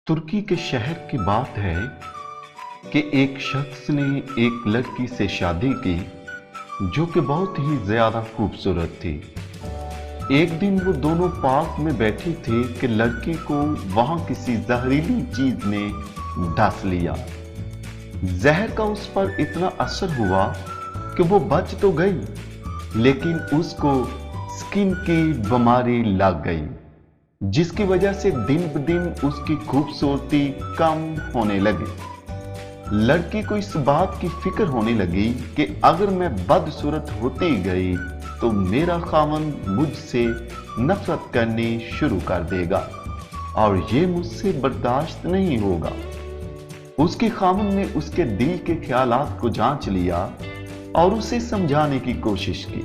तुर्की के शहर की बात है कि एक शख्स ने एक लड़की से शादी की जो कि बहुत ही ज्यादा खूबसूरत थी। एक दिन वो दोनों पार्क में बैठी थी कि लड़की को वहां किसी जहरीली चीज ने डस लिया। जहर का उस पर इतना असर हुआ कि वो बच तो गई, लेकिन उसको स्किन की बीमारी लग गई, जिसकी वजह से दिन ब दिन उसकी खूबसूरती कम होने लगी। लड़की को इस बात की फिक्र होने लगी कि अगर मैं बदसूरत होती गई तो मेरा खामन मुझसे नफरत करनी शुरू कर देगा और ये मुझसे बर्दाश्त नहीं होगा। उसके खामन ने उसके दिल के ख्यालात को जांच लिया और उसे समझाने की कोशिश की,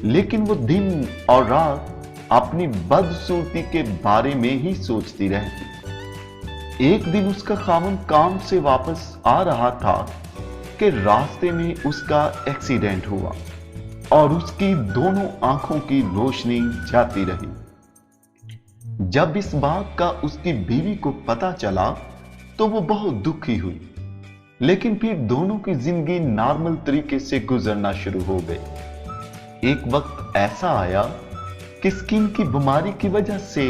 लेकिन वो दिन और रात अपनी बदसूरती के बारे में ही सोचती रहती। एक दिन उसका खामन काम से वापस आ रहा था कि रास्ते में उसका एक्सीडेंट हुआ और उसकी दोनों आंखों की रोशनी जाती रही। जब इस बात का उसकी बीवी को पता चला तो वो बहुत दुखी हुई, लेकिन फिर दोनों की जिंदगी नॉर्मल तरीके से गुजरना शुरू हो गई। एक वक्त ऐसा आया कि स्किन की बीमारी की वजह से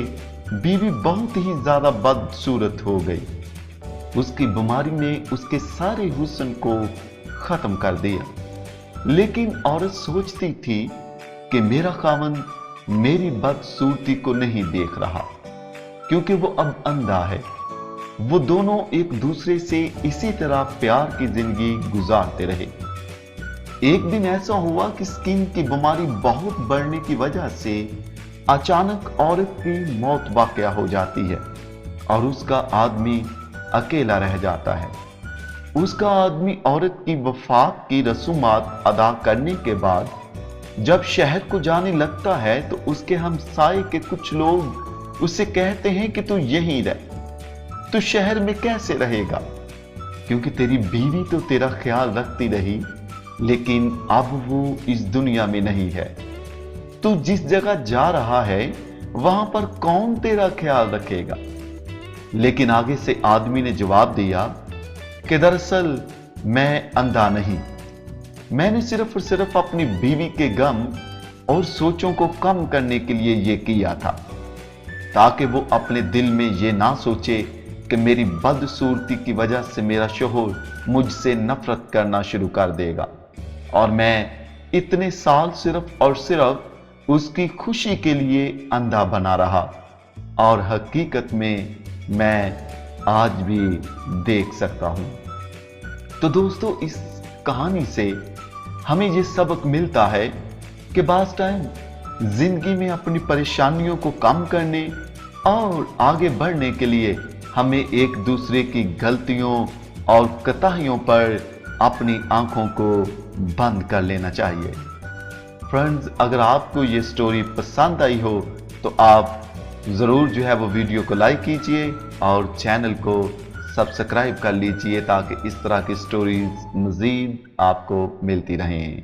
बीवी बहुत ही ज्यादा बदसूरत हो गई। उसकी बीमारी ने उसके सारे हुस्न को खत्म कर दिया, लेकिन औरत सोचती थी कि मेरा खामन मेरी बदसूरती को नहीं देख रहा, क्योंकि वो अब अंधा है। वो दोनों एक दूसरे से इसी तरह प्यार की जिंदगी गुजारते रहे। एक दिन ऐसा हुआ कि स्किन की बीमारी बहुत बढ़ने की वजह से अचानक औरत की मौत वाक़या हो जाती है और उसका आदमी अकेला रह जाता है। उसका आदमी औरत की वफात की रसूमात अदा करने के बाद जब शहर को जाने लगता है तो उसके हमसाये के कुछ लोग उससे कहते हैं कि तू यहीं रह, तू शहर में कैसे रहेगा, क्योंकि तेरी बीवी तो तेरा ख्याल रखती रही, लेकिन अब वो इस दुनिया में नहीं है। तू जिस जगह जा रहा है वहां पर कौन तेरा ख्याल रखेगा। लेकिन आगे से आदमी ने जवाब दिया कि दरअसल मैं अंधा नहीं, मैंने सिर्फ और सिर्फ अपनी बीवी के गम और सोचों को कम करने के लिए यह किया था, ताकि वो अपने दिल में यह ना सोचे कि मेरी बदसूरती की वजह से मेरा शोहर मुझसे नफरत करना शुरू कर देगा और मैं इतने साल सिर्फ और सिर्फ उसकी खुशी के लिए अंधा बना रहा, और हकीकत में मैं आज भी देख सकता हूं। तो दोस्तों, इस कहानी से हमें यह सबक मिलता है कि बाज़ टाइम जिंदगी में अपनी परेशानियों को कम करने और आगे बढ़ने के लिए हमें एक दूसरे की गलतियों और कोताहियों पर अपनी आंखों को बंद कर लेना चाहिए। फ्रेंड्स, अगर आपको ये स्टोरी पसंद आई हो तो आप ज़रूर जो है वो वीडियो को लाइक कीजिए और चैनल को सब्सक्राइब कर लीजिए, ताकि इस तरह की स्टोरीज मज़ीद आपको मिलती रहें।